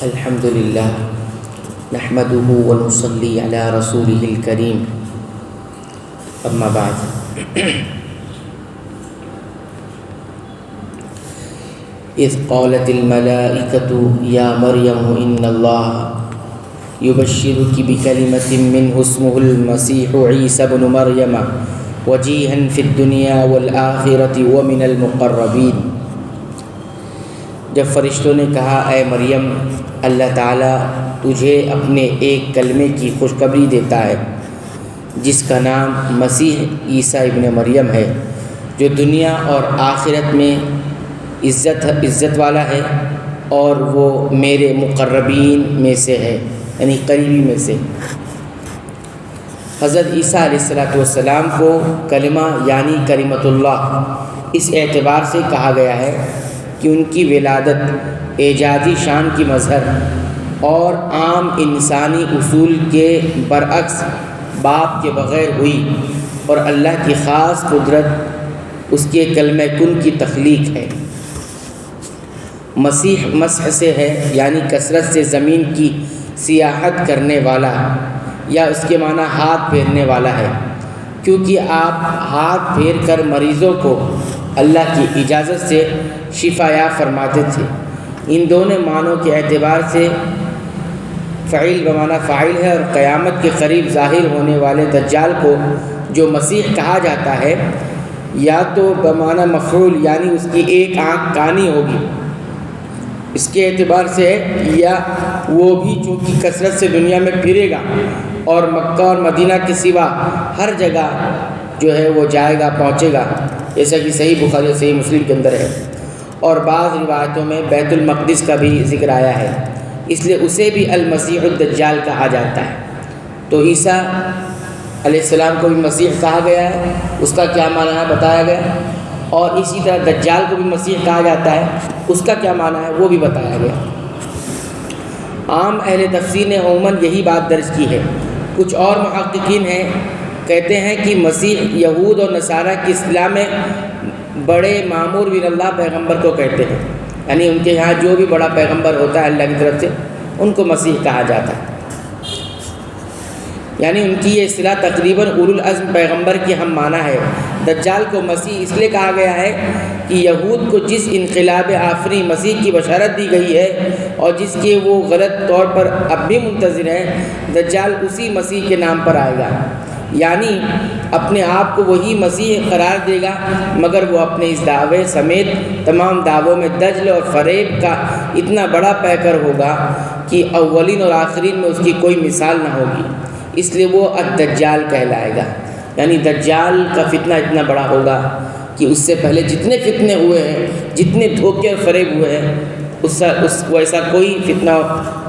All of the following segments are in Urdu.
الحمد للہ نحمده ونصلي على رسوله الكريم اما بعد اذ قالت الملائكة يا مريم ان الله يبشرك بكلمة منه اسمه المسيح عيسى ابن مريم وجيها في الدنيا والآخرة ومن المقربين۔ جب فرشتوں نے کہا اے مریم، اللہ تعالیٰ تجھے اپنے ایک کلمے کی خوشخبری دیتا ہے جس کا نام مسیح عیسیٰ ابن مریم ہے، جو دنیا اور آخرت میں عزت والا ہے اور وہ میرے مقربین میں سے ہے، یعنی قریبی میں سے۔ حضرت عیسیٰ علیہ السلام کو کلمہ یعنی کلمۃ اللہ اس اعتبار سے کہا گیا ہے کہ ان کی ولادت اعجازی شان کی مظہر اور عام انسانی اصول کے برعکس باپ کے بغیر ہوئی، اور اللہ کی خاص قدرت اس کے کلمہ کن کی تخلیق ہے۔ مسیح مسح سے ہے، یعنی کثرت سے زمین کی سیاحت کرنے والا، یا اس کے معنی ہاتھ پھیرنے والا ہے، کیونکہ آپ ہاتھ پھیر کر مریضوں کو اللہ کی اجازت سے شفا یاب فرماتے تھے۔ ان دونوں معنوں کے اعتبار سے فعیل بمعنی فاعل ہے، اور قیامت کے قریب ظاہر ہونے والے دجال کو جو مسیح کہا جاتا ہے، یا تو بمعنی مفعول یعنی اس کی ایک آنکھ کانی ہوگی اس کے اعتبار سے، یا وہ بھی چونکہ کثرت سے دنیا میں پھرے گا اور مکہ اور مدینہ کے سوا ہر جگہ جو ہے وہ جائے گا، پہنچے گا، جیسا کہ صحیح بخاری اور صحیح مسلم کے اندر ہے، اور بعض روایتوں میں بیت المقدس کا بھی ذکر آیا ہے، اس لیے اسے بھی المسیح الدجال کہا جاتا ہے۔ تو عیسیٰ علیہ السلام کو بھی مسیح کہا گیا ہے، اس کا کیا معنی ہے بتایا گیا، اور اسی طرح دجال کو بھی مسیح کہا جاتا ہے، اس کا کیا معنی ہے وہ بھی بتایا گیا۔ عام اہل تفسیر نے عموماً یہی بات درج کی ہے۔ کچھ اور محققین ہیں کہتے ہیں کہ مسیح یہود اور نصارہ کی اصطلاح میں بڑے مامور من اللہ پیغمبر کو کہتے ہیں، یعنی ان کے یہاں جو بھی بڑا پیغمبر ہوتا ہے اللہ کی طرف سے ان کو مسیح کہا جاتا ہے، یعنی ان کی یہ اصطلاح تقریباً اولو العزم پیغمبر کی ہم معنی ہے۔ دجال کو مسیح اس لیے کہا گیا ہے کہ یہود کو جس انقلاب آفری مسیح کی بشارت دی گئی ہے اور جس کے وہ غلط طور پر اب بھی منتظر ہیں، دجال اسی مسیح کے نام پر آئے گا، یعنی اپنے آپ کو وہی مسیح قرار دے گا، مگر وہ اپنے اس دعوے سمیت تمام دعووں میں دجل اور فریب کا اتنا بڑا پیکر ہوگا کہ اولین اور آخرین میں اس کی کوئی مثال نہ ہوگی، اس لیے وہ الدجال کہلائے گا، یعنی دجال کا فتنہ اتنا بڑا ہوگا کہ اس سے پہلے جتنے فتنے ہوئے ہیں، جتنے دھوکے اور فریب ہوئے ہیں، ویسا کوئی فتنہ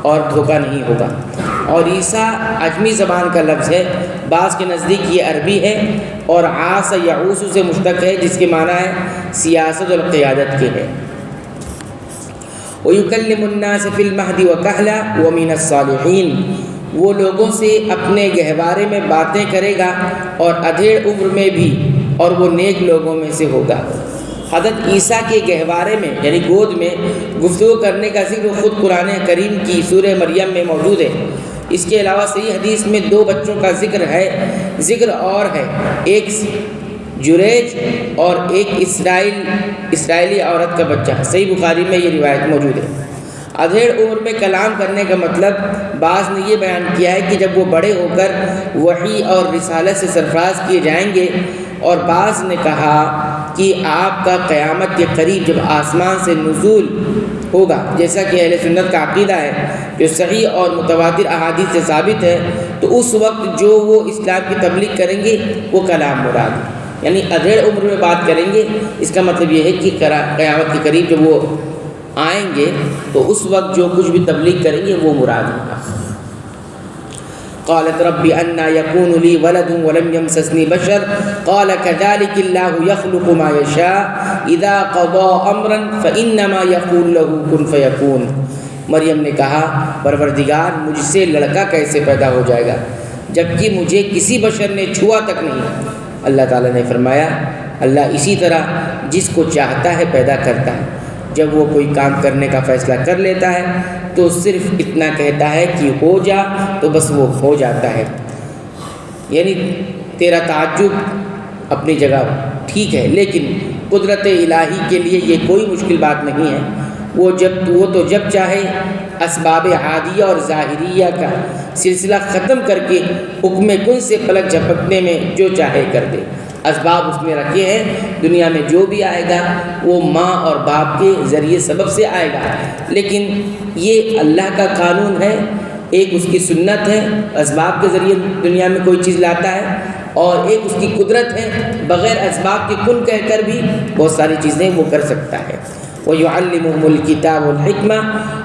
اور دھوکہ نہیں ہوگا۔ اور عیسیٰ عجمی زبان کا لفظ ہے، بعض کے نزدیک یہ عربی ہے، اور عاص یعوس سے مشتق ہے جس کے معنی ہے سیاست اور قیادت کے ہے۔ وَيُكَلِّمُ النَّاسَ فِي الْمَهْدِ وَكَهْلًا وَمِنَ الصَّالِحِينَ، وہ لوگوں سے اپنے گہوارے میں باتیں کرے گا اور ادھیڑ عمر میں بھی، اور وہ نیک لوگوں میں سے ہوگا۔ حضرت عیسیٰ کے گہوارے میں یعنی گود میں گفتگو کرنے کا ذکر خود قرآن کریم کی سورہ مریم میں موجود ہے۔ اس کے علاوہ صحیح حدیث میں 2 بچوں کا ذکر اور ہے، ایک جریج اور ایک اسرائیلی عورت کا بچہ۔ صحیح بخاری میں یہ روایت موجود ہے۔ ادھیڑ عمر میں کلام کرنے کا مطلب بعض نے یہ بیان کیا ہے کہ جب وہ بڑے ہو کر وحی اور رسالت سے سرفراز کیے جائیں گے، اور بعض نے کہا کہ آپ کا قیامت کے قریب جب آسمان سے نزول ہوگا، جیسا کہ اہل سنت کا عقیدہ ہے جو صحیح اور متواتر احادیث سے ثابت ہے، تو اس وقت جو وہ اسلام کی تبلیغ کریں گے وہ کلام مراد ہے، یعنی ادھیڑ عمر میں بات کریں گے۔ اس کا مطلب یہ ہے کہ قیامت کے قریب جب وہ آئیں گے تو اس وقت جو کچھ بھی تبلیغ کریں گے وہ مراد ہے۔ قالت رب أنى يكون لي ولد ولم يمسسني بشر قال كذلك الله يخلق ما يشاء إذا قضى أمرا فإنما يقول له كن فيكون۔ مریم نے کہا پروردگار مجھ سے لڑکا کیسے پیدا ہو جائے گا جبکہ مجھے کسی بشر نے چھوا تک نہیں۔ اللہ تعالیٰ نے فرمایا اللہ اسی طرح جس کو چاہتا ہے پیدا کرتا ہے، جب وہ کوئی کام کرنے کا فیصلہ کر لیتا ہے تو صرف اتنا کہتا ہے کہ ہو جا، تو بس وہ ہو جاتا ہے۔ یعنی تیرا تعجب اپنی جگہ ٹھیک ہے، لیکن قدرت الہی کے لیے یہ کوئی مشکل بات نہیں ہے۔ وہ تو جب چاہے اسباب عادیہ اور ظاہریہ کا سلسلہ ختم کر کے حکم کن سے پلک جھپکنے میں جو چاہے کر دے۔ اسباب اس نے رکھے ہیں، دنیا میں جو بھی آئے گا وہ ماں اور باپ کے ذریعے سبب سے آئے گا، لیکن یہ اللہ کا قانون ہے، ایک اس کی سنت ہے، اسباب کے ذریعے دنیا میں کوئی چیز لاتا ہے، اور ایک اس کی قدرت ہے، بغیر اسباب کے کن کہہ کر بھی بہت ساری چیزیں وہ کر سکتا ہے۔ وَيُعَلِّمُهُمُ الْكِتَابَ وَالْحِكْمَةَ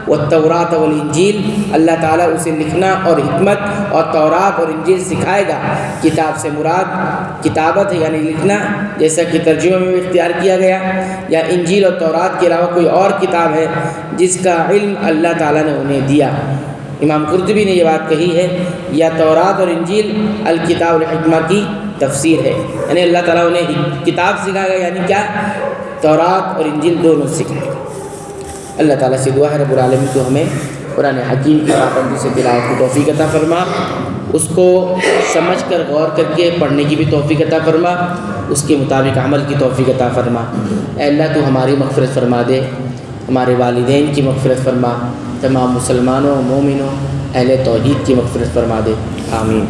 وَالتَّوْرَاةَ وَالْإِنْجِيلَ، اللہ تعالیٰ اسے لکھنا اور حکمت اور تورات اور انجیل سکھائے گا۔ کتاب سے مراد کتابت ہے، یعنی لکھنا، جیسا کہ ترجمے میں بھی اختیار کیا گیا، یا انجیل اور تورات کے علاوہ کوئی اور کتاب ہے جس کا علم اللہ تعالیٰ نے انہیں دیا۔ امام قرطبی نے یہ بات کہی ہے، یا تورات اور انجیل الکتاب والحکمہ کی تفسیر ہے، یعنی اللہ تعالیٰ انہیں کتاب سکھائے گا، یعنی کیا؟ تورات اور انجیل دونوں سکھائے گا۔ اللہ تعالیٰ سے دعا ہے رب العالمین کو ہمیں قرآن حکیم کی پابندی سے تلاوت کی توفیق عطا فرما، اس کو سمجھ کر غور کر کے پڑھنے کی بھی توفیق عطا فرما، اس کے مطابق عمل کی توفیق عطا فرما۔ اے اللہ تو ہماری مغفرت فرما دے، ہمارے والدین کی مغفرت فرما، تمام مسلمانوں، مومنوں، اہل توحید کی مغفرت فرما دے، آمین۔